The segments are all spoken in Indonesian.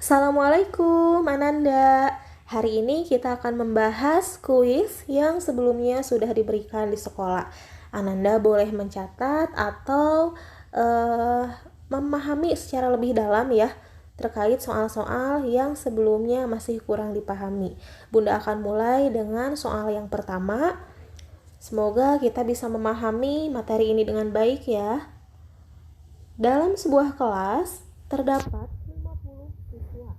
Assalamualaikum Ananda. Hari ini kita akan membahas kuis yang sebelumnya sudah diberikan di sekolah. Ananda boleh mencatat atau memahami secara lebih dalam ya terkait soal-soal yang sebelumnya masih kurang dipahami. Bunda akan mulai dengan soal yang pertama. Semoga kita bisa memahami materi ini dengan baik ya. Dalam sebuah kelas terdapat 50 siswa.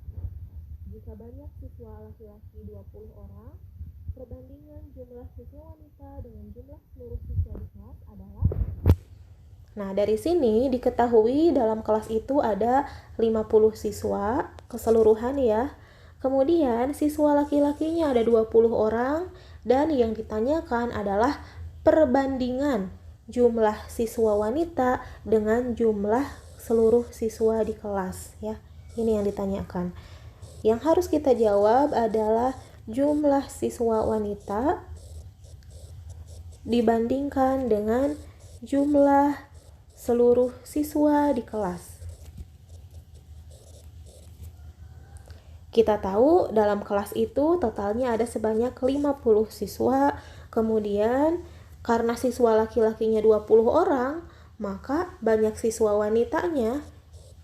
Jika banyak siswa laki-laki 20 orang, perbandingan jumlah siswa wanita dengan jumlah seluruh siswa di kelas adalah. Nah, dari sini diketahui dalam kelas itu ada 50 siswa keseluruhan ya. Kemudian siswa laki-lakinya ada 20 orang dan yang ditanyakan adalah perbandingan jumlah siswa wanita dengan jumlah seluruh siswa di kelas ya. Ini yang ditanyakan. Yang harus kita jawab adalah jumlah siswa wanita dibandingkan dengan jumlah seluruh siswa di kelas. Kita tahu dalam kelas itu totalnya ada sebanyak 50 siswa. Kemudian karena siswa laki-lakinya 20 orang, maka banyak siswa wanitanya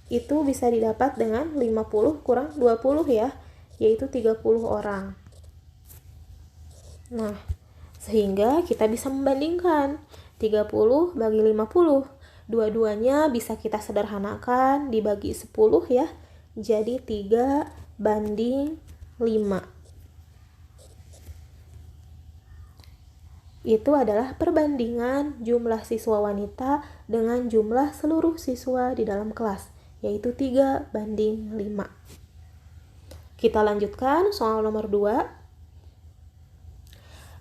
itu bisa didapat dengan 50 kurang 20 ya, yaitu 30 orang. Nah, sehingga kita bisa membandingkan 30 bagi 50. Dua-duanya bisa kita sederhanakan dibagi 10 ya. Jadi 3 banding 5. Itu adalah perbandingan jumlah siswa wanita dengan jumlah seluruh siswa di dalam kelas, yaitu 3 banding 5. Kita lanjutkan soal nomor 2.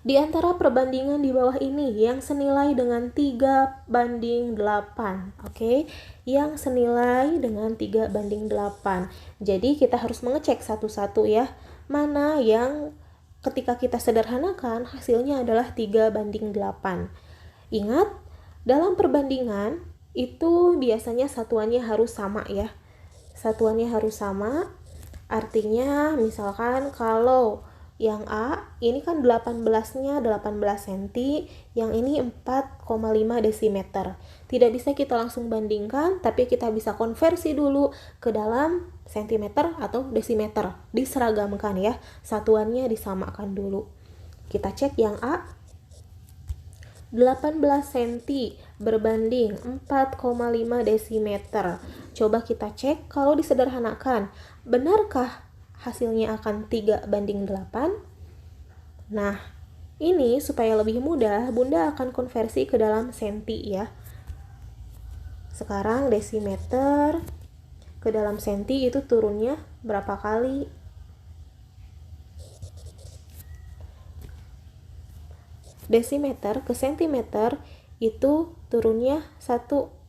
Di antara perbandingan di bawah ini yang senilai dengan 3 banding 8. Oke, yang senilai dengan 3 banding 8. Jadi kita harus mengecek satu-satu ya, mana yang ketika kita sederhanakan hasilnya adalah 3 banding 8. Ingat, dalam perbandingan itu biasanya satuannya harus sama ya. Satuannya harus sama. Artinya misalkan kalau yang A ini kan 18-nya 18 cm, yang ini 4,5 desimeter. Tidak bisa kita langsung bandingkan, tapi kita bisa konversi dulu ke dalam sentimeter atau desimeter. Diseragamkan ya, satuannya disamakan dulu. Kita cek yang A, 18 cm berbanding 4,5 desimeter. Coba kita cek kalau disederhanakan, benarkah hasilnya akan 3 banding 8? Nah, ini supaya lebih mudah, Bunda akan konversi ke dalam senti ya. Sekarang desimeter ke dalam senti itu turunnya berapa kali? Desimeter ke sentimeter itu turunnya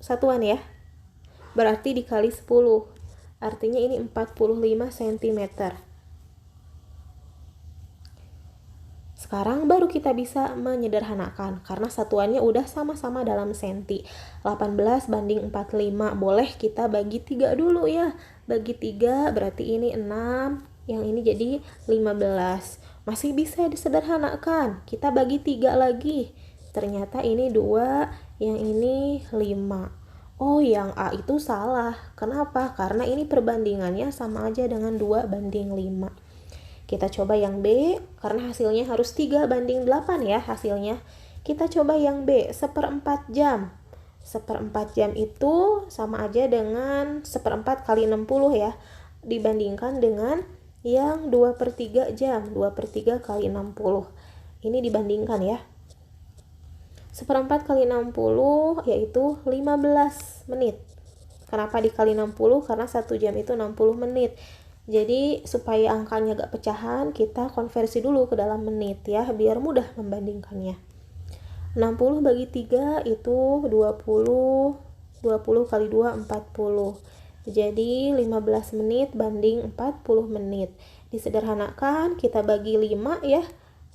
satuan ya. Berarti dikali 10. Artinya ini 45 cm. Sekarang baru kita bisa menyederhanakan karena satuannya udah sama-sama dalam senti. 18 banding 45. Boleh kita bagi 3 dulu ya. Bagi 3 berarti ini 6, yang ini jadi 15. Masih bisa disederhanakan. Kita bagi 3 lagi. Ternyata ini 2, yang ini 5. Oh, yang A itu salah. Kenapa? Karena ini perbandingannya sama aja dengan 2 banding 5. Kita coba yang B, karena hasilnya harus 3 banding 8 ya hasilnya. Kita coba yang B, 1/4 jam. 1/4 jam itu sama aja dengan 1/4 kali 60 ya. Dibandingkan dengan yang 2/3 jam. 2/3 kali 60. Ini dibandingkan ya. 1/4 kali 60 yaitu 15 menit. Kenapa dikali 60? Karena 1 jam itu 60 menit. Jadi supaya angkanya gak pecahan, kita konversi dulu ke dalam menit ya, biar mudah membandingkannya. 60 bagi 3 itu 20. 20 kali 2 40. Jadi 15 menit banding 40 menit. Disederhanakan, kita bagi 5 ya.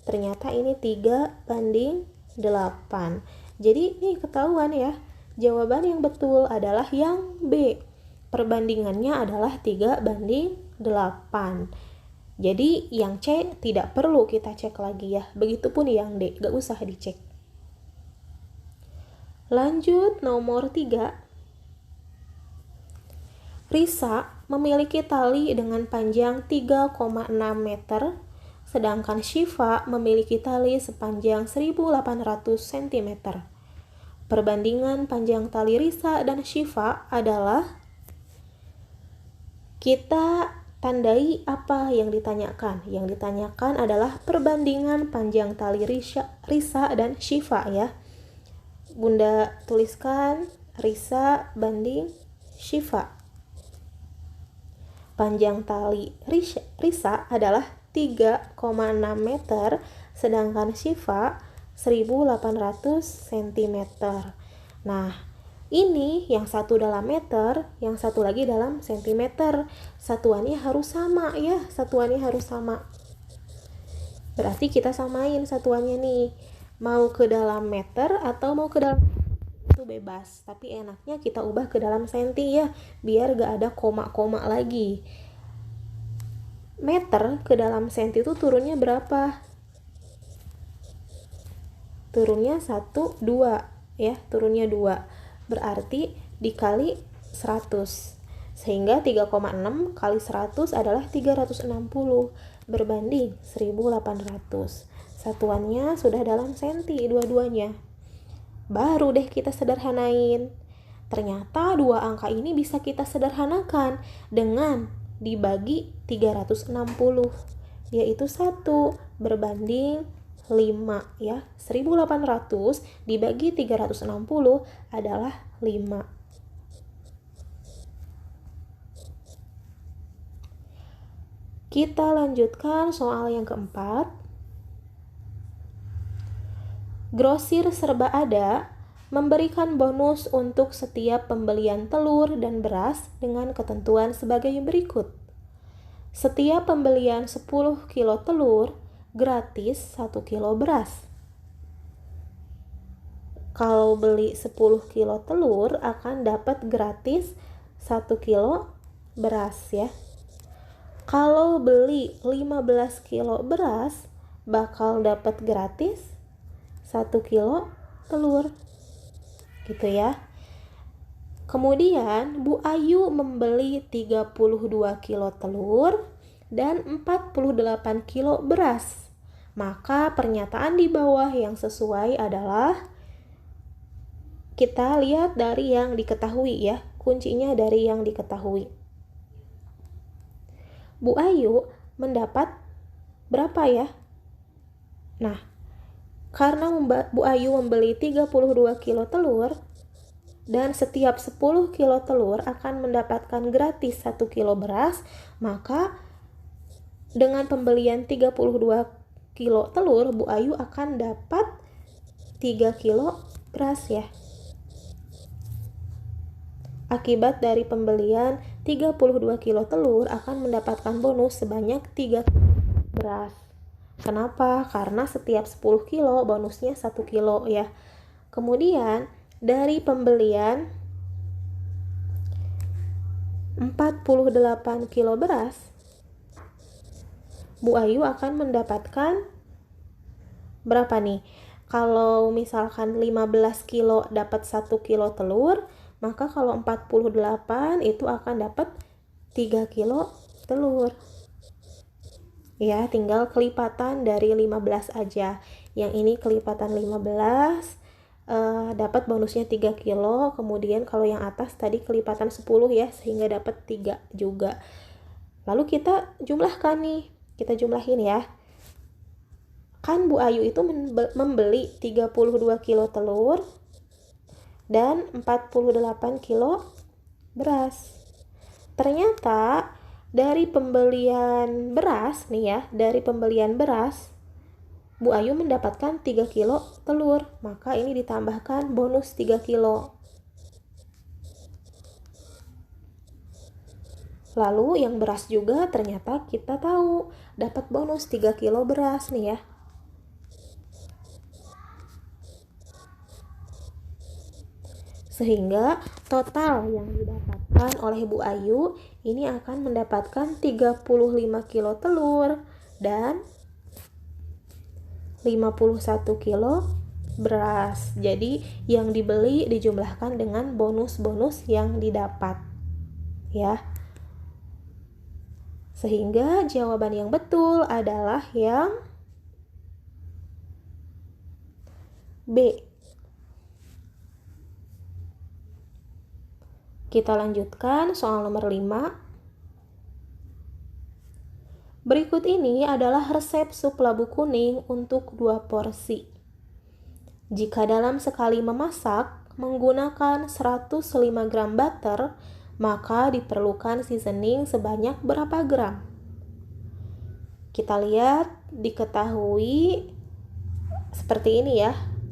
Ternyata ini 3 banding 8. Jadi ini ketahuan ya, jawaban yang betul adalah yang B. perbandingannya adalah 3:8. Jadi yang C tidak perlu kita cek lagi ya. Begitupun yang D, gak usah dicek. Lanjut nomor 3. Risa memiliki tali dengan panjang 3,6 meter, sedangkan Syifa memiliki tali sepanjang 1.800 cm. Perbandingan panjang tali Risa dan Syifa adalah, kita tandai apa yang ditanyakan. Yang ditanyakan adalah perbandingan panjang tali Risa dan Syifa ya. Bunda tuliskan Risa banding Syifa. Panjang tali Risa adalah 3,6 meter, sedangkan Syifa 1.800 cm. Nah, ini yang satu dalam meter, yang satu lagi dalam sentimeter. Satuannya harus sama ya, satuannya harus sama. Berarti kita samain satuannya nih. Mau ke dalam meter atau mau ke dalam, itu bebas. Tapi enaknya kita ubah ke dalam senti ya, biar gak ada koma-koma lagi. Meter ke dalam senti itu turunnya berapa? Turunnya 1, 2 ya, turunnya 2. Berarti dikali 100. Sehingga 3,6 kali 100 adalah 360 berbanding 1.800. Satuannya sudah dalam senti dua-duanya. Baru deh kita sederhanain. Ternyata dua angka ini bisa kita sederhanakan dengan dibagi 360, yaitu 1 berbanding 5 ya. 1.800 dibagi 360 adalah 5. Kita lanjutkan soal yang keempat. Grosir Serba Ada memberikan bonus untuk setiap pembelian telur dan beras dengan ketentuan sebagai berikut. Setiap pembelian 10 kilo telur, gratis 1 kilo beras. Kalau beli 10 kilo telur akan dapat gratis 1 kilo beras ya. Kalau beli 15 kilo beras bakal dapat gratis 1 kilo telur. Gitu ya. Kemudian Bu Ayu membeli 32 kilo telur dan 48 kilo beras. Maka pernyataan di bawah yang sesuai adalah, kita lihat dari yang diketahui ya. Kuncinya dari yang diketahui. Bu Ayu mendapat berapa ya? Nah, karena Bu Ayu membeli 32 kilo telur dan setiap 10 kilo telur akan mendapatkan gratis 1 kilo beras, maka dengan pembelian 32 kilo telur, Bu Ayu akan dapat 3 kilo beras ya. Akibat dari pembelian 32 kilo telur akan mendapatkan bonus sebanyak 3 kilo beras. Kenapa? Karena setiap 10 kilo bonusnya 1 kilo ya. Kemudian dari pembelian 48 kilo beras, Bu Ayu akan mendapatkan berapa nih? Kalau misalkan 15 kilo dapat 1 kilo telur, maka kalau 48 itu akan dapat 3 kilo telur. Ya, tinggal kelipatan dari 15 aja. Yang ini kelipatan 15, dapat bonusnya 3 kilo. Kemudian kalau yang atas tadi kelipatan 10 ya, sehingga dapat 3 juga. Lalu kita jumlahkan nih. Kita jumlahin ya. Kan Bu Ayu itu membeli 32 kilo telur dan 48 kilo beras. Ternyata dari pembelian beras nih ya, dari pembelian beras Bu Ayu mendapatkan 3 kilo telur, maka ini ditambahkan bonus 3 kilo. Lalu yang beras juga ternyata kita tahu dapat bonus 3 kilo beras nih ya. Sehingga total yang didapatkan oleh Bu Ayu ini akan mendapatkan 35 kilo telur dan 51 kilo beras. Jadi yang dibeli dijumlahkan dengan bonus-bonus yang didapat, ya. Sehingga jawaban yang betul adalah yang B. Kita lanjutkan soal nomor 5. Berikut ini adalah resep sup labu kuning untuk 2 porsi. Jika dalam sekali memasak menggunakan 105 gram butter, maka diperlukan seasoning sebanyak berapa gram? Kita lihat, diketahui seperti ini ya.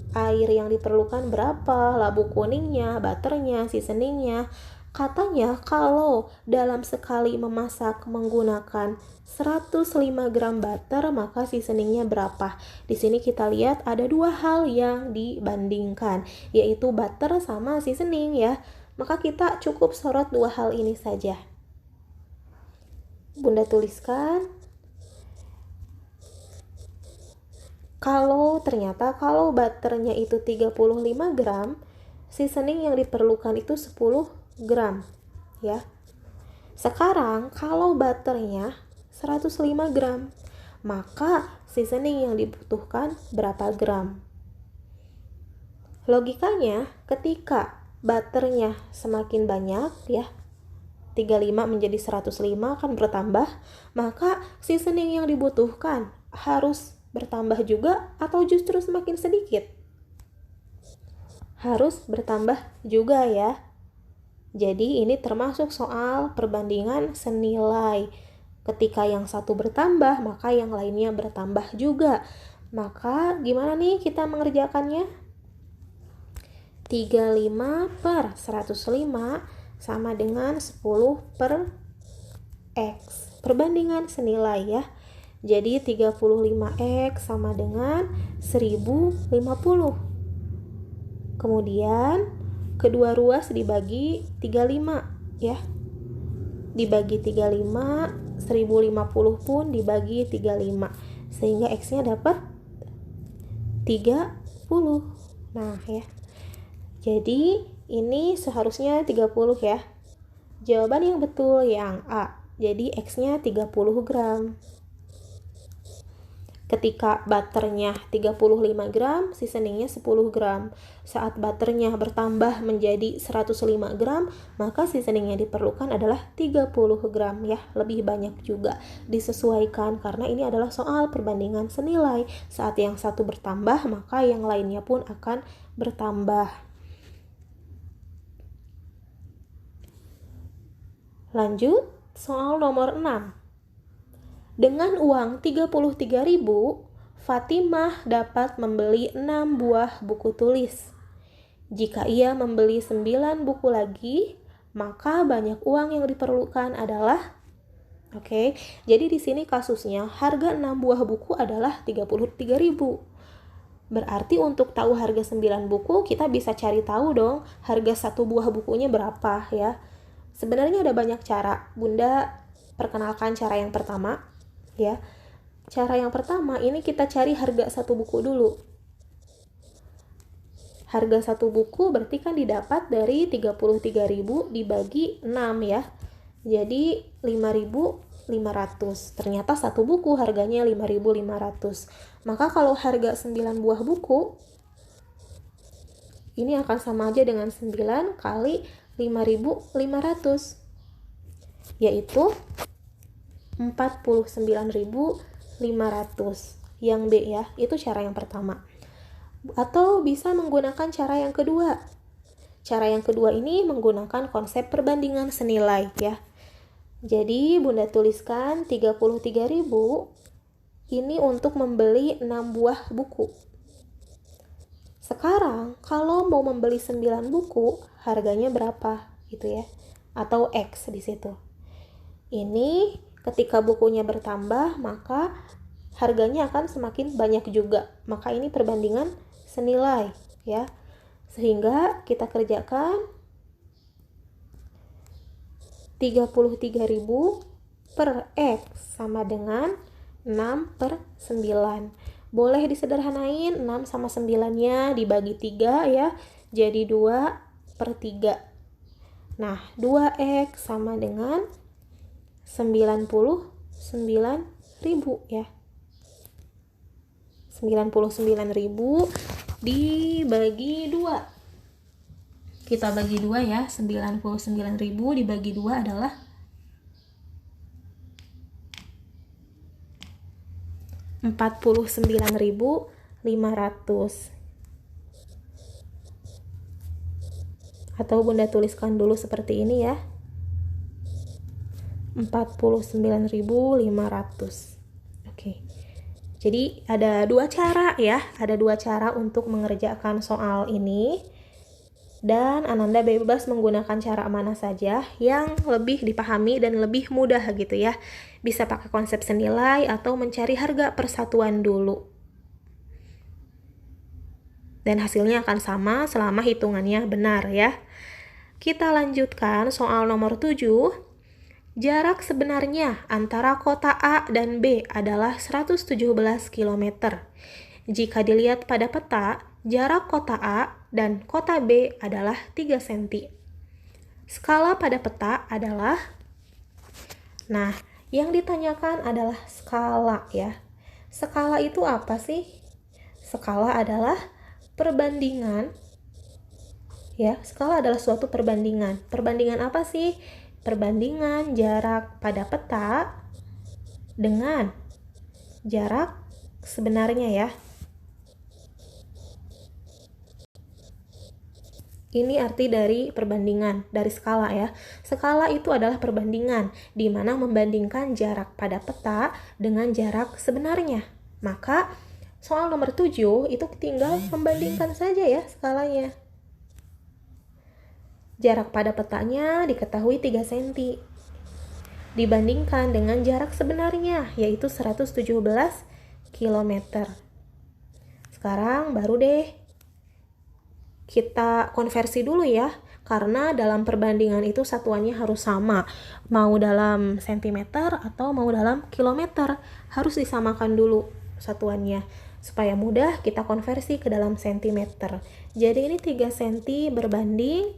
Air yang diperlukan berapa, labu kuningnya, butternya, seasoningnya. Katanya kalau dalam sekali memasak menggunakan 105 gram butter, maka seasoningnya berapa? Di sini kita lihat ada 2 hal yang dibandingkan, yaitu butter sama seasoning ya. Maka kita cukup sorot 2 hal ini saja. Bunda tuliskan. Ternyata kalau butternya itu 35 gram, seasoning yang diperlukan itu 10 gram ya. Sekarang kalau butternya 105 gram, maka seasoning yang dibutuhkan berapa gram? Logikanya ketika butternya semakin banyak ya, 35 menjadi 105 akan bertambah, maka seasoning yang dibutuhkan harus bertambah juga atau justru semakin sedikit? Harus bertambah juga ya. Jadi ini termasuk soal perbandingan senilai. Ketika yang satu bertambah, maka yang lainnya bertambah juga. Maka gimana nih kita mengerjakannya? 35 per 105 sama dengan 10 per X. Perbandingan senilai ya. Jadi 35X sama dengan 1050. Kemudian kedua ruas dibagi 35 ya. Dibagi 35, 1050 pun dibagi 35. Sehingga X-nya dapat 30. Nah ya. Jadi ini seharusnya 30 ya. Jawaban yang betul yang A. Jadi X-nya 30 gram. Ketika butternya 35 gram, seasoningnya 10 gram. Saat butternya bertambah menjadi 105 gram, maka seasoning yang diperlukan adalah 30 gram ya, lebih banyak juga. Disesuaikan karena ini adalah soal perbandingan senilai. Saat yang satu bertambah, maka yang lainnya pun akan bertambah. Lanjut, soal nomor 6. Dengan uang 33.000, Fatimah dapat membeli 6 buah buku tulis. Jika ia membeli 9 buku lagi, maka banyak uang yang diperlukan adalah jadi di sini kasusnya harga 6 buah buku adalah 33.000. Berarti untuk tahu harga 9 buku, kita bisa cari tahu dong harga 1 buah bukunya berapa ya. Sebenarnya ada banyak cara. Bunda perkenalkan cara yang pertama. Ya, cara yang pertama ini kita cari harga 1 buku dulu. Harga 1 buku berarti kan didapat dari 33.000 dibagi 6 ya. Jadi 5.500. Ternyata 1 buku harganya 5.500. Maka kalau harga 9 buah buku ini akan sama aja dengan 9 kali 5.500, yaitu 49.500. Yang B ya, itu cara yang pertama. Atau bisa menggunakan cara yang kedua. Cara yang kedua ini menggunakan konsep perbandingan senilai ya. Jadi Bunda tuliskan 33.000 ini untuk membeli 6 buah buku. Sekarang kalau mau membeli 9 buku, harganya berapa gitu ya? Atau X di situ. Ini ketika bukunya bertambah, maka harganya akan semakin banyak juga. Maka ini perbandingan senilai ya. Sehingga kita kerjakan 33.000 per X sama dengan 6 per 9. Boleh disederhanain, 6 sama 9-nya dibagi 3 ya, jadi 2 per 3. Nah, 2X sama dengan 99.000 ya. 99.000 dibagi 2. Kita bagi 2 ya, 99.000 dibagi 2 adalah 49.500. Atau Bunda tuliskan dulu seperti ini ya. 49.500. Oke. Jadi ada dua cara ya, ada dua cara untuk mengerjakan soal ini. Dan Ananda bebas menggunakan cara mana saja yang lebih dipahami dan lebih mudah gitu ya. Bisa pakai konsep senilai atau mencari harga persatuan dulu. Dan hasilnya akan sama selama hitungannya benar ya. Kita lanjutkan soal nomor 7. Jarak sebenarnya antara kota A dan B adalah 117 km. Jika dilihat pada peta, jarak kota A dan kota B adalah 3 cm. Skala pada peta adalah, nah, yang ditanyakan adalah skala ya. Skala itu apa sih? Skala adalah perbandingan ya. Skala adalah suatu perbandingan. Perbandingan apa sih? Perbandingan jarak pada peta dengan jarak sebenarnya ya. Ini arti dari perbandingan, dari skala ya. Skala itu adalah perbandingan, di mana membandingkan jarak pada peta dengan jarak sebenarnya. Maka soal nomor 7 itu tinggal membandingkan saja ya skalanya. Jarak pada petanya diketahui 3 cm. Dibandingkan dengan jarak sebenarnya, yaitu 117 km. Sekarang baru deh kita konversi dulu ya, karena dalam perbandingan itu satuannya harus sama, mau dalam cm atau mau dalam kilometer, harus disamakan dulu satuannya supaya mudah kita konversi ke dalam cm. Jadi ini 3 cm berbanding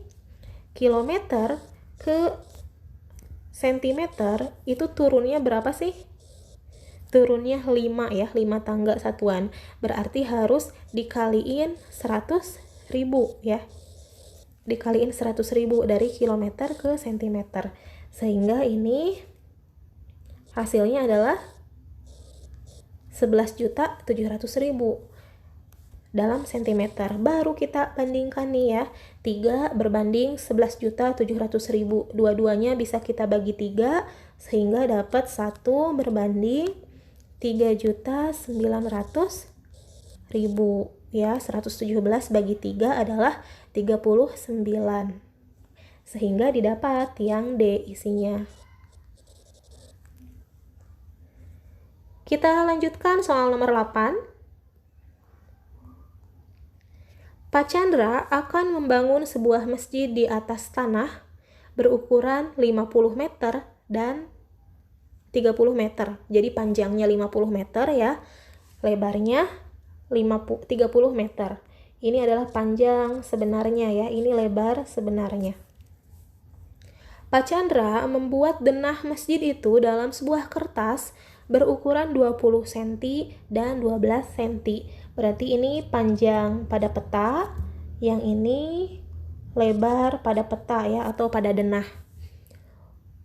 kilometer ke cm, itu turunnya berapa sih? Turunnya 5 ya, 5 tangga satuan, berarti harus dikaliin 100.000 ya, dikaliin 100.000 dari kilometer ke sentimeter, sehingga ini hasilnya adalah 11.700.000 dalam sentimeter. Baru kita bandingkan nih ya, 3 berbanding 11.700.000, dua-duanya bisa kita bagi 3 sehingga dapat 1 berbanding 3.900.000 ya. 117 bagi 3 adalah 39, sehingga didapat yang D isinya. Kita lanjutkan soal nomor 8. Pak Chandra akan membangun sebuah masjid di atas tanah berukuran 50 meter dan 30 meter. Jadi panjangnya 50 meter ya, lebarnya 30 meter. Ini adalah panjang sebenarnya ya, ini lebar sebenarnya. Pak Chandra membuat denah masjid itu dalam sebuah kertas berukuran 20 cm dan 12 cm. Berarti ini panjang pada peta, yang ini lebar pada peta ya, atau pada denah.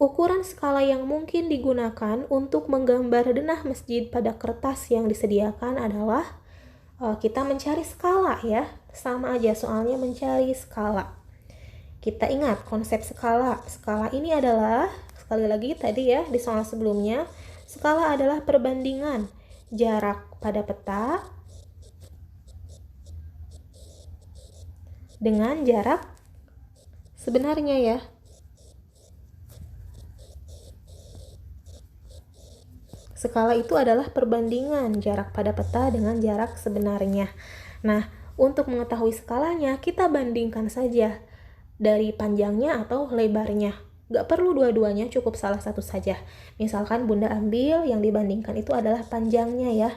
Ukuran skala yang mungkin digunakan untuk menggambar denah masjid pada kertas yang disediakan adalah, kita mencari skala ya, sama aja soalnya mencari skala. Kita ingat konsep skala. Skala ini adalah, sekali lagi tadi ya di soal sebelumnya, skala adalah perbandingan jarak pada peta dengan jarak sebenarnya ya. Skala itu adalah perbandingan jarak pada peta dengan jarak sebenarnya. Nah, Untuk mengetahui skalanya, kita bandingkan saja dari panjangnya atau lebarnya. Gak perlu dua-duanya, cukup salah satu saja. Misalkan Bunda ambil yang dibandingkan itu adalah panjangnya ya.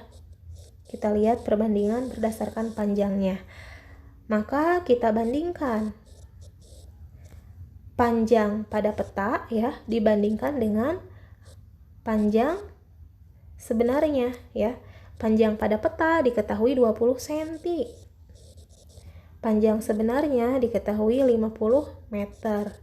Kita lihat perbandingan berdasarkan panjangnya. Maka kita bandingkan panjang pada peta ya dibandingkan dengan panjang sebenarnya ya. Panjang pada peta diketahui 20 cm. Panjang sebenarnya diketahui 50 meter.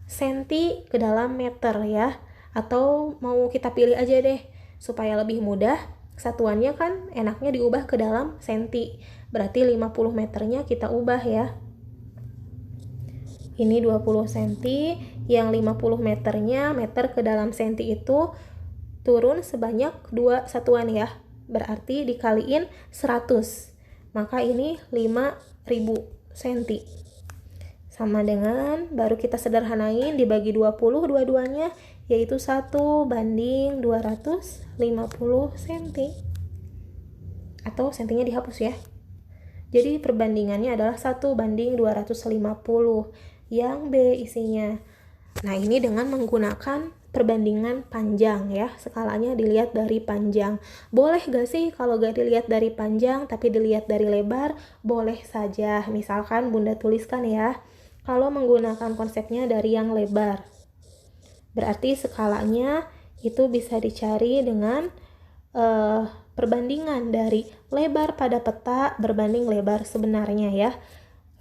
Senti ke dalam meter ya. Atau mau kita pilih aja deh supaya lebih mudah. Satuannya kan enaknya diubah ke dalam senti. Berarti 50 meternya kita ubah ya. Ini 20 cm, yang 50 meternya meter ke dalam senti itu turun sebanyak 2 satuan ya. Berarti dikaliin 100. Maka ini 5000 cm. Sama dengan, baru kita sederhanain dibagi 20 dua-duanya, yaitu 1 banding 250 cm. Atau sentinya dihapus ya. Jadi perbandingannya adalah 1 banding 250. Yang B isinya. Nah, ini dengan menggunakan perbandingan panjang ya. Skalanya dilihat dari panjang. Boleh gak sih kalau gak dilihat dari panjang tapi dilihat dari lebar? Boleh saja. Misalkan Bunda tuliskan ya. Kalau menggunakan konsepnya dari yang lebar. Berarti skalanya itu bisa dicari dengan perbandingan dari lebar pada peta berbanding lebar sebenarnya ya.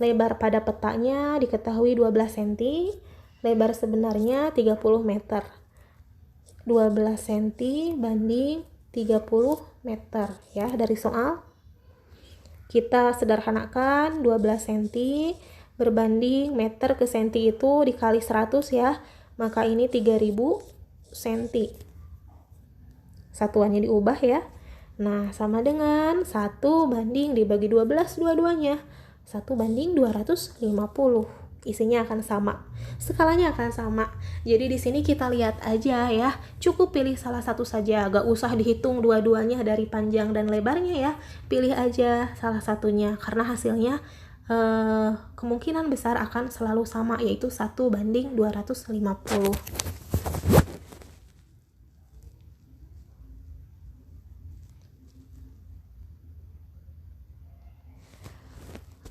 Lebar pada petanya diketahui 12 cm, lebar sebenarnya 30 meter. 12 cm banding 30 meter ya dari soal. Kita sederhanakan 12 cm berbanding meter ke senti itu dikali 100 ya. Maka ini 3000 cm. Satuannya diubah ya. Nah, sama dengan 1 banding dibagi 12 dua-duanya. 1 banding 250. Isinya akan sama. Skalanya akan sama. Jadi di sini kita lihat aja ya. Cukup pilih salah satu saja. Gak usah dihitung dua-duanya dari panjang dan lebarnya ya. Pilih aja salah satunya. Karena hasilnya kemungkinan besar akan selalu sama. Yaitu 1 banding 250.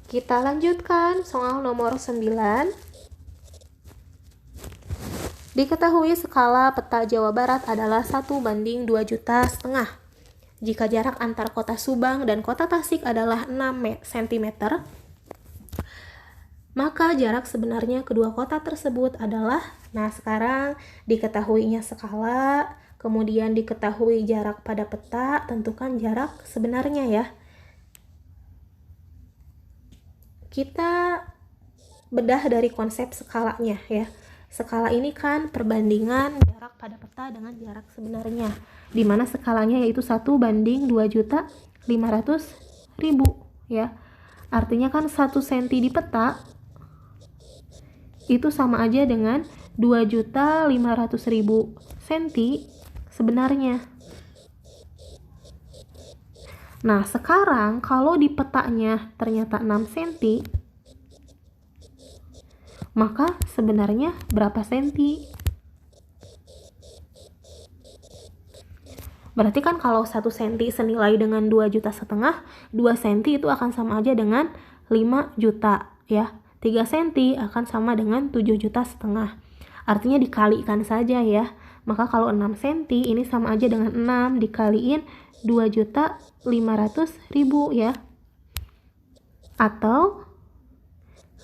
Kita lanjutkan soal nomor 9. Diketahui skala peta Jawa Barat adalah 1 banding 2,5 juta. Jika jarak antar kota Subang dan kota Tasik adalah 6 cm, maka jarak sebenarnya kedua kota tersebut adalah, nah sekarang diketahuinya skala, kemudian diketahui jarak pada peta, tentukan jarak sebenarnya ya. Kita bedah dari konsep skalanya ya. Skala ini kan perbandingan jarak pada peta dengan jarak sebenarnya, di mana skalanya yaitu 1 banding 2.500.000 ya. Artinya kan 1 cm di peta itu sama aja dengan 2.500.000 cm sebenarnya. Nah, sekarang kalau di petanya ternyata 6 cm, maka sebenarnya berapa senti? Berarti kan kalau 1 cm senilai dengan 2,5 juta, 2 cm itu akan sama aja dengan 5 juta ya. 3 cm akan sama dengan 7,5 juta. Artinya dikalikan saja ya. Maka kalau 6 cm ini sama aja dengan 6 dikaliin 2.500.000 ya. Atau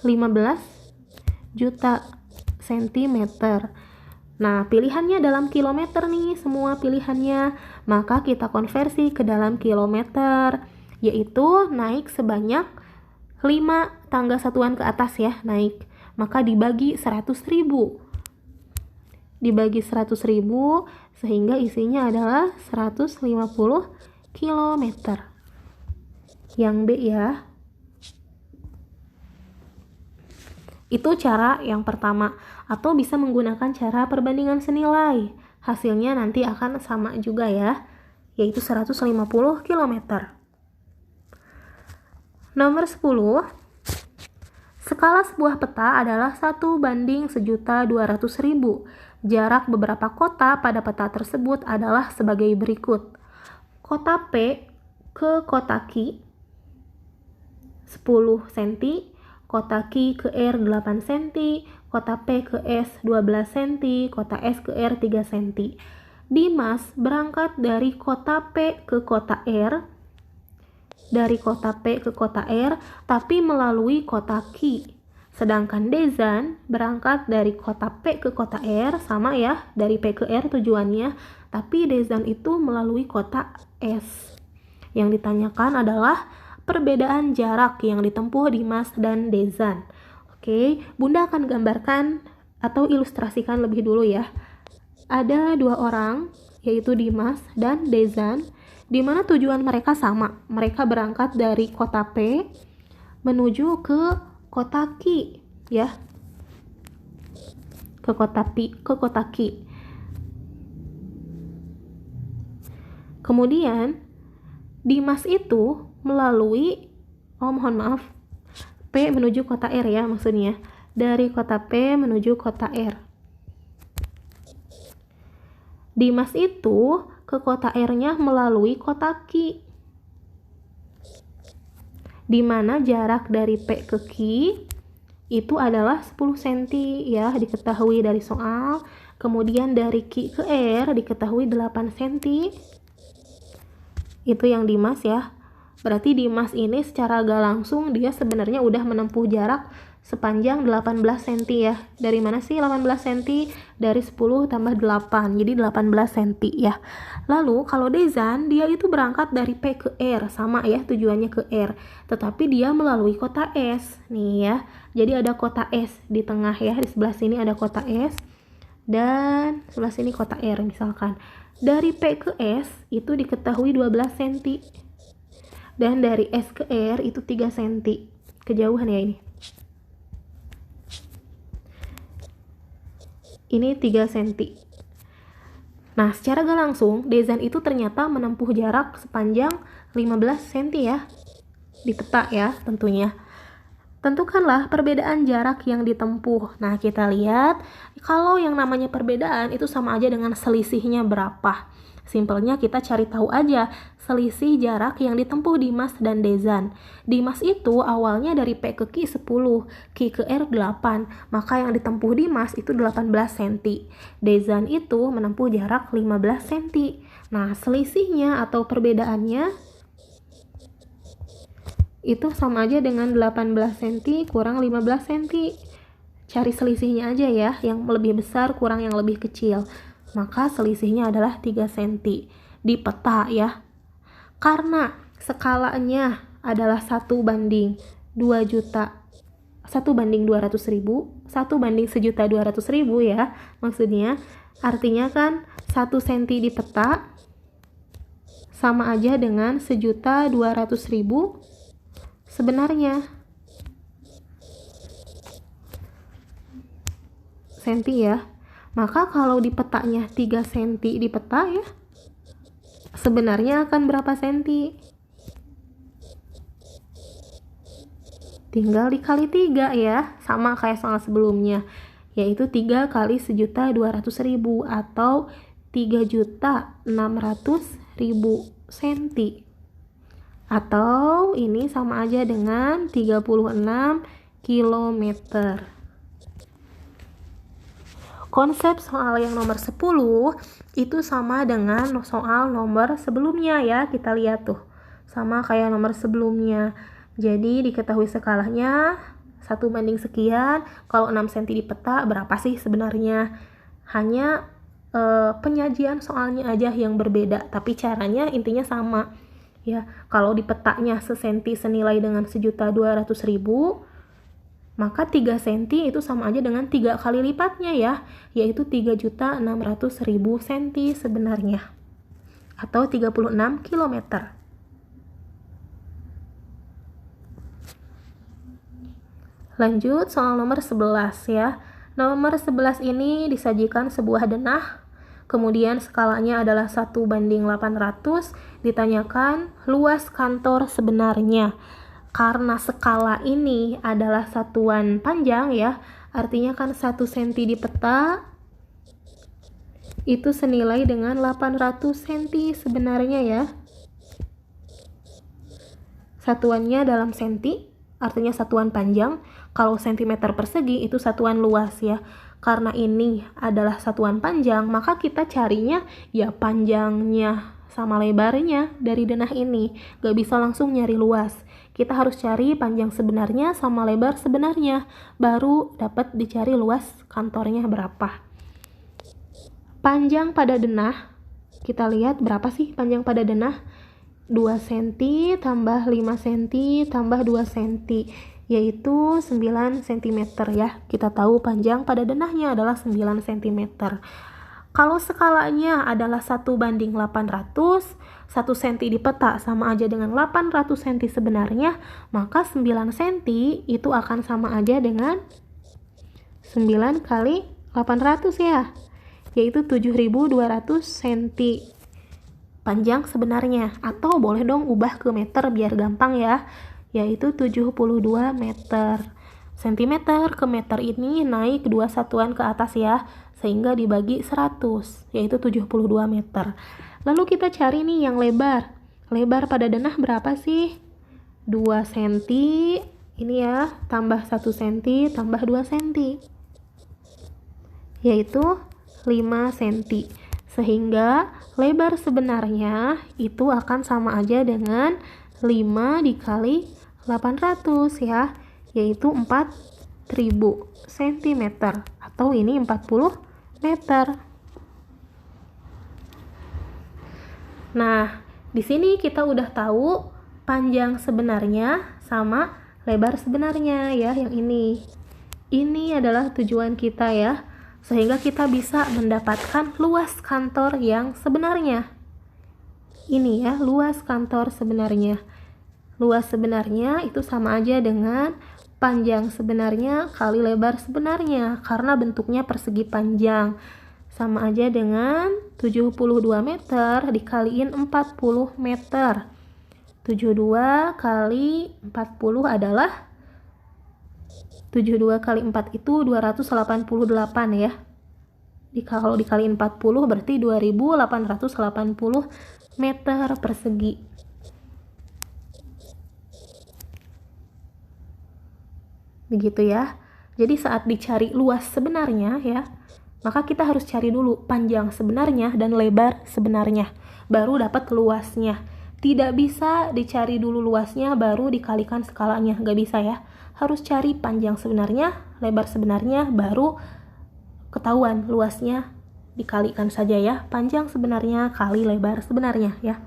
15 juta sentimeter. Nah, pilihannya dalam kilometer nih, semua pilihannya. Maka kita konversi ke dalam kilometer, yaitu naik sebanyak 5 tangga satuan ke atas ya, naik. Maka dibagi 100.000. Dibagi 100.000 sehingga isinya adalah 150 km. Yang B ya. Itu cara yang pertama, atau bisa menggunakan cara perbandingan senilai. Hasilnya nanti akan sama juga ya, yaitu 150 km. Nomor 10, skala sebuah peta adalah 1:1.200.000. Jarak beberapa kota pada peta tersebut adalah sebagai berikut. Kota P ke kota Q 10 cm, kota Q ke R 8 cm, kota P ke S 12 cm, kota S ke R 3 cm. Dimas berangkat dari kota P ke kota R, tapi melalui kota Q. Sedangkan Dezan berangkat dari kota P ke kota R, sama ya, dari P ke R tujuannya, tapi Dezan itu melalui kota S. Yang ditanyakan adalah perbedaan jarak yang ditempuh Dimas dan Dezan. Oke, Bunda akan gambarkan atau ilustrasikan lebih dulu ya. Ada dua orang, yaitu Dimas dan Dezan, di mana tujuan mereka sama. Mereka berangkat dari kota P menuju ke kota Q, ya. Ke kota Q. Kemudian Dimas itu melalui P menuju kota R ya, maksudnya. Dari kota P menuju kota R. Dimas itu ke kota R-nya melalui kota Q, di mana jarak dari P ke Q itu adalah 10 cm ya, diketahui dari soal. Kemudian dari Q ke R diketahui 8 cm. Itu yang Dimas ya. Berarti Dimas ini secara gak langsung dia sebenarnya udah menempuh jarak sepanjang 18 cm ya. Dari mana sih 18 cm? Dari 10 tambah 8, jadi 18 cm ya. Lalu kalau Dezan, dia itu berangkat dari P ke R, sama ya tujuannya ke R. Tetapi dia melalui kota S, nih ya. Jadi ada kota S di tengah ya, di sebelah sini ada kota S. Dan sebelah sini kota R misalkan. Dari P ke S itu diketahui 12 cm. Dan dari S ke R itu 3 cm. Kejauhan ya ini. Ini 3 cm. Nah, secara gak langsung, Dezan itu ternyata menempuh jarak sepanjang 15 cm ya. Di peta ya tentunya. Tentukanlah perbedaan jarak yang ditempuh. Nah, kita lihat kalau yang namanya perbedaan itu sama aja dengan selisihnya berapa. Simpelnya kita cari tahu aja selisih jarak yang ditempuh Dimas dan Dezan. Dimas itu awalnya dari P ke Q 10, Q ke R 8, maka yang ditempuh Dimas itu 18 cm. Dezan itu menempuh jarak 15 cm. Nah, selisihnya atau perbedaannya itu sama aja dengan 18 cm kurang 15 cm. Cari selisihnya aja ya, yang lebih besar kurang yang lebih kecil. Maka selisihnya adalah 3 cm di peta ya. Karena skalanya adalah 1:200.000, 1:200.000, 1:1.200.000 ya. Maksudnya artinya kan 1 cm di peta sama aja dengan 1.200.000 sebenarnya. Senti ya. Maka kalau di petanya 3 cm di peta ya, sebenarnya akan berapa senti? Tinggal dikali 3 ya, sama kayak soal sebelumnya, yaitu 3 kali 1.200.000 atau 3.600.000 senti. Atau ini sama aja dengan 36 km. Konsep soal yang nomor 10 itu sama dengan soal nomor sebelumnya ya. Kita lihat tuh, sama kayak nomor sebelumnya. Jadi diketahui skalanya 1 banding sekian. Kalau 6 cm di peta berapa sih sebenarnya? Hanya penyajian soalnya aja yang berbeda, tapi caranya intinya sama ya. Kalau di petanya sesenti senilai dengan 1.200.000, maka 3 cm itu sama aja dengan 3 kali lipatnya ya, yaitu 3.600.000 senti sebenarnya, atau 36 km. Lanjut soal nomor 11 ya. Nomor 11 ini disajikan sebuah denah, kemudian skalanya adalah 1:800, ditanyakan luas kantor sebenarnya. karena skala ini adalah satuan panjang ya, artinya kan 1 cm di peta itu senilai dengan 800 cm sebenarnya ya. Satuannya dalam senti, artinya satuan panjang. Kalau cm persegi itu satuan luas ya. Karena ini adalah satuan panjang, maka kita carinya ya panjangnya sama lebarnya dari denah ini. Gak bisa langsung nyari luas. Kita harus cari panjang sebenarnya sama lebar sebenarnya. Baru dapat dicari luas kantornya berapa. Panjang pada denah, kita lihat berapa sih panjang pada denah? 2 cm tambah 5 cm tambah 2 cm, yaitu 9 cm ya. Kita tahu panjang pada denahnya adalah 9 cm. Kalau skalanya adalah 1:800, 1 cm di peta sama aja dengan 800 cm sebenarnya, maka 9 cm itu akan sama aja dengan 9 kali 800 ya, yaitu 7.200 cm panjang sebenarnya. Atau boleh dong ubah ke meter biar gampang ya, yaitu 72 meter. Sentimeter ke meter ini naik 2 satuan ke atas ya, sehingga dibagi 100, yaitu 72 meter. Lalu kita cari nih yang lebar. Lebar pada denah berapa sih? 2 cm ini ya, tambah 1 cm tambah 2 cm, yaitu 5 cm. Sehingga lebar sebenarnya itu akan sama aja dengan 5 dikali 800 ya, yaitu 4.000 cm, atau ini 40 meter. Nah, di sini kita udah tahu panjang sebenarnya sama lebar sebenarnya ya, yang ini. Ini adalah tujuan kita ya, sehingga kita bisa mendapatkan luas kantor yang sebenarnya. Ini ya, luas kantor sebenarnya. Luas sebenarnya itu sama aja dengan panjang sebenarnya kali lebar sebenarnya, karena bentuknya persegi panjang. Sama aja dengan 72 meter dikaliin 40 meter. 72 kali 40 adalah 72 kali 4 itu 288 ya. Kalau dikali 40 berarti 2880 meter persegi. Begitu ya. Jadi saat dicari luas sebenarnya ya, maka kita harus cari dulu panjang sebenarnya dan lebar sebenarnya, baru dapat luasnya. Tidak bisa dicari dulu luasnya baru dikalikan skalanya, gak bisa ya. Harus cari panjang sebenarnya, lebar sebenarnya, baru ketahuan luasnya, dikalikan saja ya. Panjang sebenarnya kali lebar sebenarnya ya.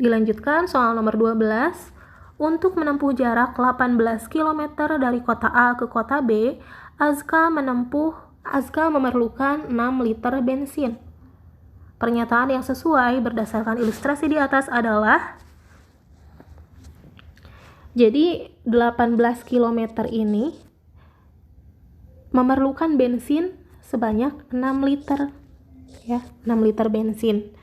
Dilanjutkan soal nomor 12. Untuk menempuh jarak 18 km dari kota A ke kota B, Azka memerlukan 6 liter bensin. Pernyataan yang sesuai berdasarkan ilustrasi di atas adalah, jadi 18 km ini memerlukan bensin sebanyak 6 liter ya, 6 liter bensin.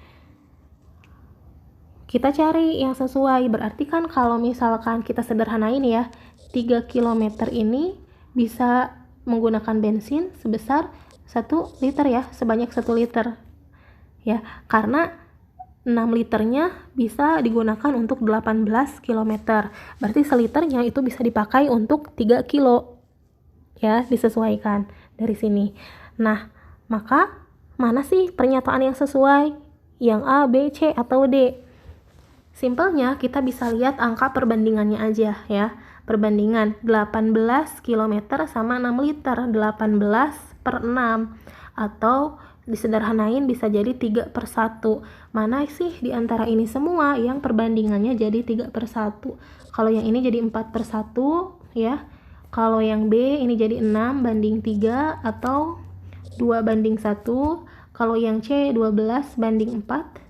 Kita cari yang sesuai, berarti kan kalau misalkan kita sederhanain ya, 3 km ini bisa menggunakan bensin sebesar 1 liter ya, sebanyak 1 liter ya, karena 6 liternya bisa digunakan untuk 18 km, berarti seliternya itu bisa dipakai untuk 3 kilo ya, disesuaikan dari sini. Nah, maka mana sih pernyataan yang sesuai, yang A, B, C, atau D? Simpelnya kita bisa lihat angka perbandingannya aja ya, perbandingan 18 km sama 6 liter, 18/6, atau disederhanain bisa jadi 3/1. Mana sih di antara ini semua yang perbandingannya jadi 3/1? Kalau yang ini jadi 4/1 ya. Kalau yang B ini jadi 6/3 atau 2/1. Kalau yang C 12/4.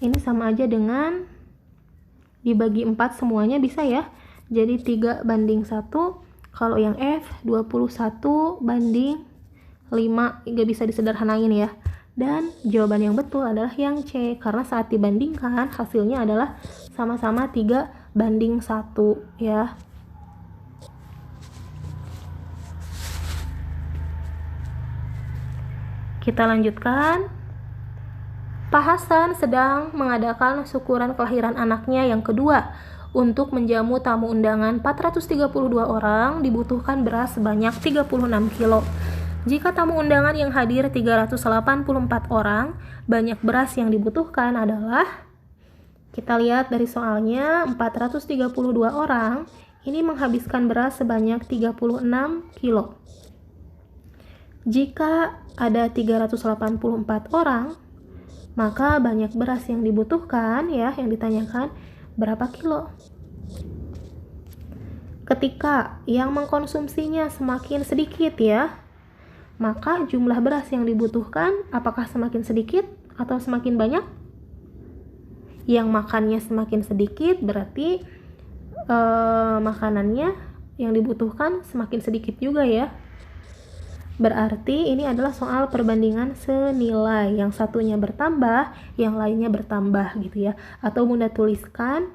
Ini sama aja dengan dibagi 4 semuanya bisa ya. Jadi 3/1. Kalau yang F 21/5, gak bisa disederhanain ya, Dan jawaban yang betul adalah yang C, karena saat dibandingkan hasilnya adalah sama-sama 3:1 ya. Kita lanjutkan. Pak Hasan sedang mengadakan syukuran kelahiran anaknya yang kedua. Untuk menjamu tamu undangan 432 orang dibutuhkan beras sebanyak 36 kilo. Jika tamu undangan yang hadir 384 orang, banyak beras yang dibutuhkan adalah, kita lihat dari soalnya, 432 orang ini menghabiskan beras sebanyak 36 kilo. Jika ada 384 orang, maka banyak beras yang dibutuhkan ya, yang ditanyakan berapa kilo. Ketika yang mengkonsumsinya semakin sedikit ya, maka jumlah beras yang dibutuhkan apakah semakin sedikit atau semakin banyak? Yang makannya semakin sedikit berarti makanannya yang dibutuhkan semakin sedikit juga ya. Berarti ini adalah soal perbandingan senilai, yang satunya bertambah, yang lainnya bertambah gitu ya. Atau Bunda tuliskan,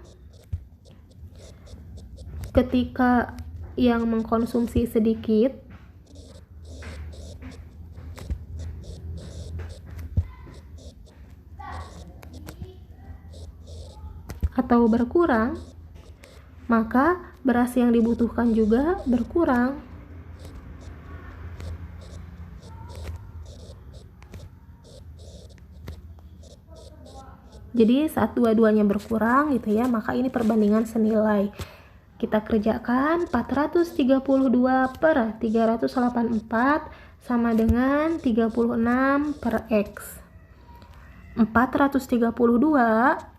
ketika yang mengkonsumsi sedikit atau berkurang, maka beras yang dibutuhkan juga berkurang. Jadi saat dua-duanya berkurang gitu ya, maka ini perbandingan senilai. Kita kerjakan 432 per 384 sama dengan 36 per X. 432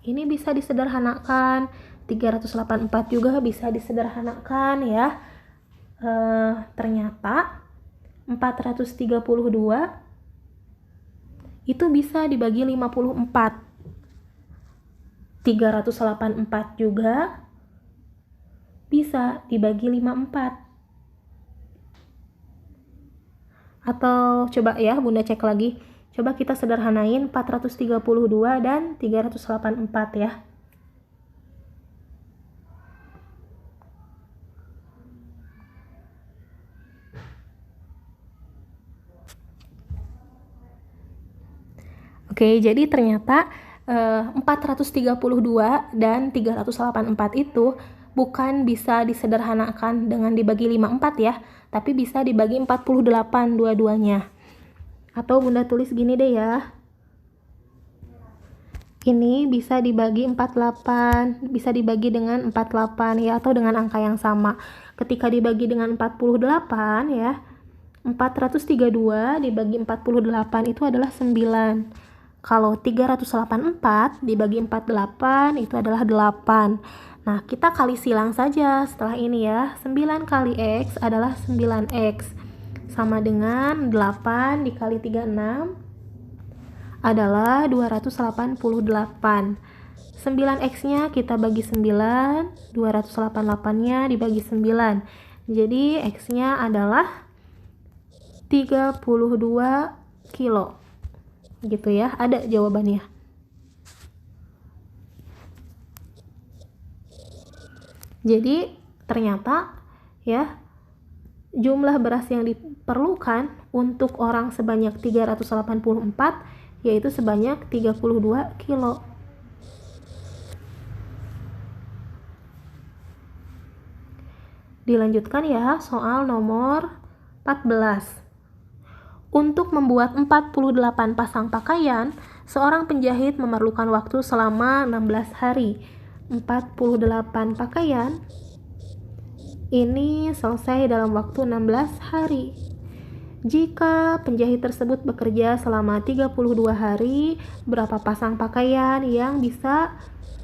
ini bisa disederhanakan, 384 juga bisa disederhanakan ya. Ternyata 432 itu bisa dibagi 54. 384 juga bisa dibagi 54. Atau coba ya Bunda cek lagi. Coba kita sederhanain 432 dan 384 ya. Oke, jadi ternyata 432 dan 384 itu bukan bisa disederhanakan dengan dibagi 54 ya, tapi bisa dibagi 48 dua-duanya. Atau Bunda tulis gini deh ya. Ini bisa dibagi 48, bisa dibagi dengan 48 ya, atau dengan angka yang sama. Ketika dibagi dengan 48 ya, 432 dibagi 48 itu adalah 9. Kalau 384 dibagi 48 itu adalah 8. Nah, kita kali silang saja setelah ini ya. 9 kali X adalah 9X. Sama dengan 8 dikali 36 adalah 288. 9X-nya kita bagi 9, 288-nya dibagi 9. Jadi X-nya adalah 32 kilo. Gitu ya, ada jawabannya. Jadi ternyata ya, jumlah beras yang diperlukan untuk orang sebanyak 384 yaitu sebanyak 32 kilo. Dilanjutkan ya, soal nomor 14. Untuk membuat 48 pasang pakaian, seorang penjahit memerlukan waktu selama 16 hari. 48 pakaian ini selesai dalam waktu 16 hari. Jika penjahit tersebut bekerja selama 32 hari, berapa pasang pakaian yang bisa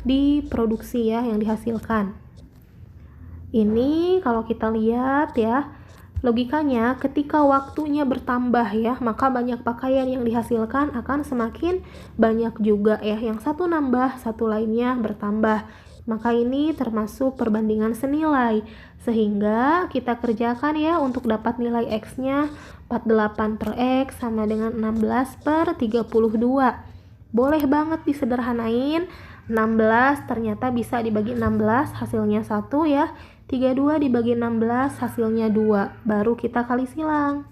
diproduksi ya, yang dihasilkan? Ini kalau kita lihat ya, logikanya ketika waktunya bertambah ya, maka banyak pakaian yang dihasilkan akan semakin banyak juga ya. Yang satu nambah, satu lainnya bertambah. Maka ini termasuk perbandingan senilai. Sehingga kita kerjakan ya untuk dapat nilai X-nya 48 per X sama dengan 16 per 32. Boleh banget disederhanain. 16 ternyata bisa dibagi 16 hasilnya 1 ya. 32 dibagi 16 hasilnya 2. Baru kita kali silang.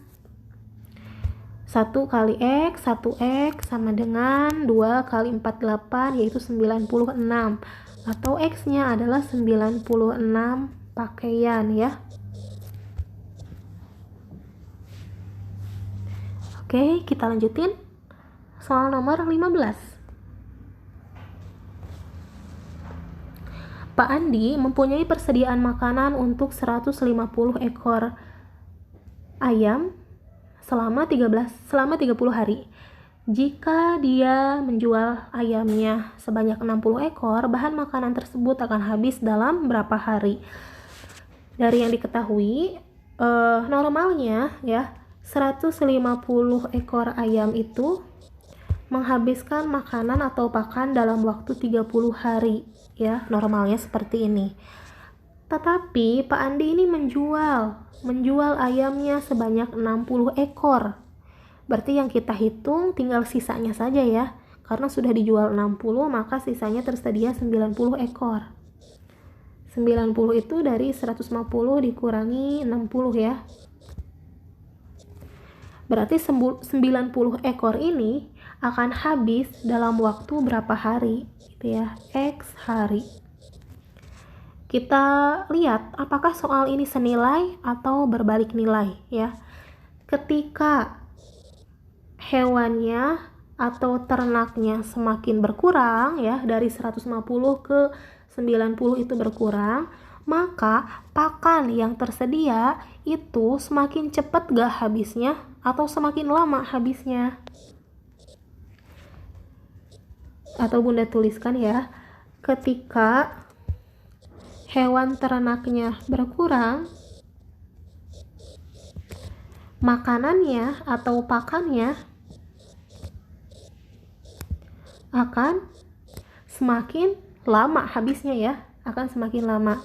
1 kali X, 1X sama dengan 2 kali 48 yaitu 96. Atau X-nya adalah 96 pakaian ya. Oke, kita lanjutin. Soal nomor 15. Pak Andi mempunyai persediaan makanan untuk 150 ekor ayam selama 30 hari. Jika dia menjual ayamnya sebanyak 60 ekor, bahan makanan tersebut akan habis dalam berapa hari? Dari yang diketahui, normalnya ya 150 ekor ayam itu menghabiskan makanan atau pakan dalam waktu 30 hari ya, normalnya seperti ini. Tetapi Pak Andi ini menjual ayamnya sebanyak 60 ekor. Berarti yang kita hitung tinggal sisanya saja ya. Karena sudah dijual 60, maka sisanya tersedia 90 ekor. 90 itu dari 150 dikurangi 60 ya. Berarti 90 ekor ini akan habis dalam waktu berapa hari gitu ya, X hari. Kita lihat apakah soal ini senilai atau berbalik nilai ya. Ketika hewannya atau ternaknya semakin berkurang ya, dari 150 ke 90 itu berkurang, maka pakan yang tersedia itu semakin cepat gak habisnya atau semakin lama habisnya. Atau Bunda tuliskan ya, ketika hewan ternaknya berkurang, makanannya atau pakannya akan semakin lama habisnya ya, akan semakin lama.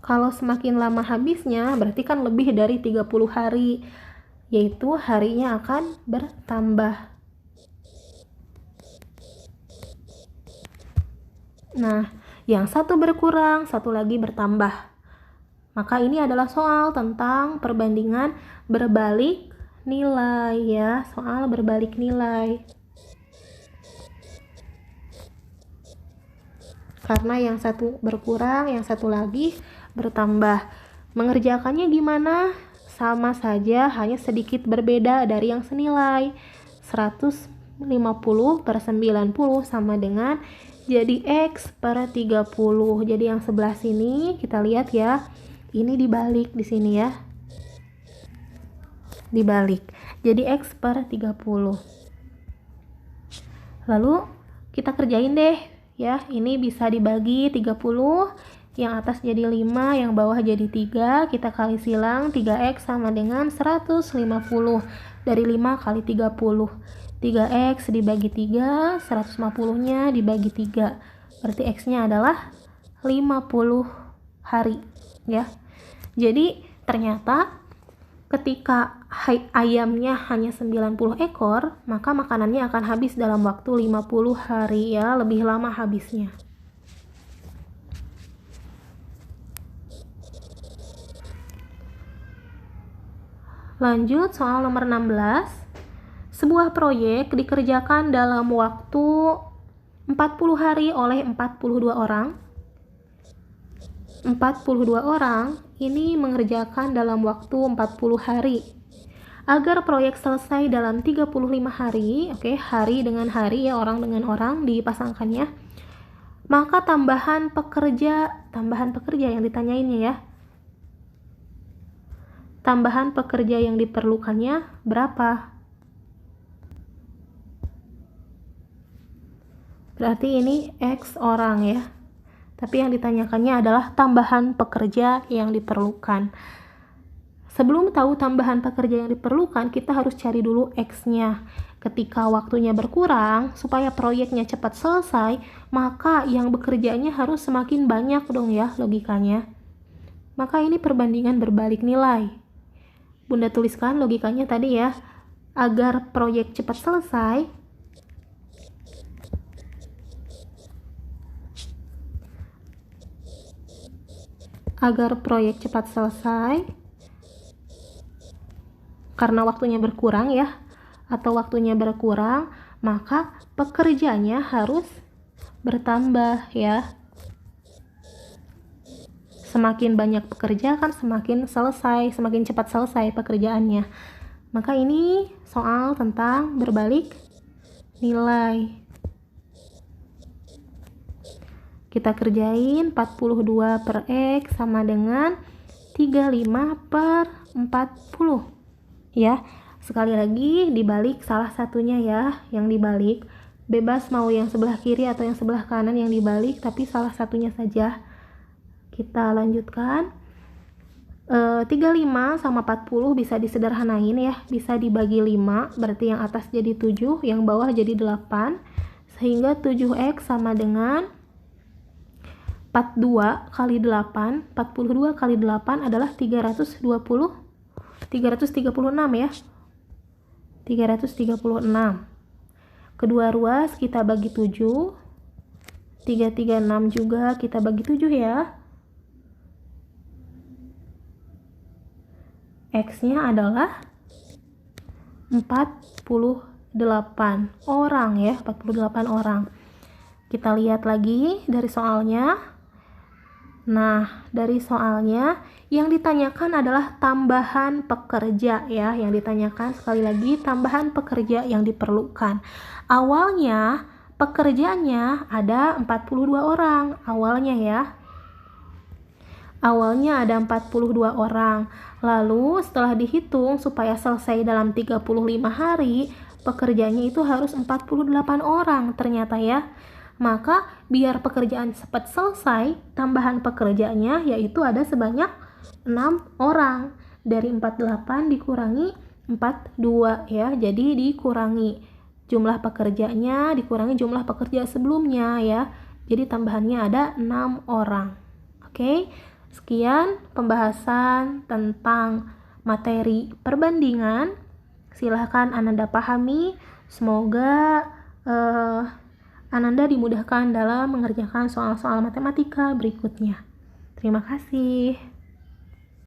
Kalau semakin lama habisnya berarti kan lebih dari 30 hari, yaitu harinya akan bertambah. Nah, yang satu berkurang, satu lagi bertambah. Maka ini adalah soal tentang perbandingan berbalik nilai ya, soal berbalik nilai. Karena yang satu berkurang, yang satu lagi bertambah. Mengerjakannya gimana? Sama saja, hanya sedikit berbeda dari yang senilai. 150 per 90 sama dengan jadi X per 30. Jadi yang sebelah sini kita lihat ya, ini dibalik di sini ya. Dibalik. Jadi X per 30. Lalu kita kerjain deh ya. Ini bisa dibagi 30. Yang atas jadi 5, yang bawah jadi 3. Kita kali silang, 3X sama dengan 150. Dari 5 kali 30. 3X dibagi 3, 150-nya dibagi 3. Berarti X-nya adalah 50 hari ya. Jadi ternyata ketika ayamnya hanya 90 ekor, maka makanannya akan habis dalam waktu 50 hari ya, lebih lama habisnya. Lanjut soal nomor 16. Sebuah proyek dikerjakan dalam waktu 40 hari oleh 42 orang. 42 orang ini mengerjakan dalam waktu 40 hari. Agar proyek selesai dalam 35 hari, hari dengan hari ya, orang dengan orang dipasangkannya. Maka tambahan pekerja yang ditanyainnya ya. Tambahan pekerja yang diperlukannya berapa? Berarti ini X orang ya. Tapi yang ditanyakannya adalah tambahan pekerja yang diperlukan. Sebelum tahu tambahan pekerja yang diperlukan, kita harus cari dulu X-nya. Ketika waktunya berkurang, supaya proyeknya cepat selesai, maka yang bekerjanya harus semakin banyak dong ya logikanya. Maka ini perbandingan berbalik nilai. Bunda tuliskan logikanya tadi ya. Agar proyek cepat selesai, karena waktunya berkurang ya, maka pekerjanya harus bertambah ya. Semakin banyak pekerja kan semakin cepat selesai pekerjaannya. Maka ini soal tentang berbalik nilai. Kita kerjain 42 per X sama dengan 35 per 40. Ya, sekali lagi dibalik salah satunya ya, yang dibalik. Bebas mau yang sebelah kiri atau yang sebelah kanan yang dibalik, tapi salah satunya saja. Kita lanjutkan. 35 sama 40 bisa disederhanain ya, bisa dibagi 5, berarti yang atas jadi 7, yang bawah jadi 8, sehingga 7X sama dengan 42 kali 8 adalah 336 ya, 336. Kedua ruas kita bagi 7, 336 juga kita bagi 7 ya. X-nya adalah 48 orang ya, 48 orang. Kita lihat lagi dari soalnya. Nah, dari soalnya yang ditanyakan adalah tambahan pekerja ya, yang ditanyakan sekali lagi tambahan pekerja yang diperlukan. Awalnya pekerjanya ada 42 orang, awalnya ya. Awalnya ada 42 orang. Lalu setelah dihitung supaya selesai dalam 35 hari, pekerjanya itu harus 48 orang ternyata ya. Maka biar pekerjaan cepat selesai, tambahan pekerjanya yaitu ada sebanyak 6 orang. Dari 48 dikurangi 42 ya. Jadi dikurangi jumlah pekerjanya dikurangi jumlah pekerja sebelumnya ya. Jadi tambahannya ada 6 orang. Oke. Sekian pembahasan tentang materi perbandingan. Silahkan Ananda pahami. Semoga Ananda dimudahkan dalam mengerjakan soal-soal matematika berikutnya. Terima kasih.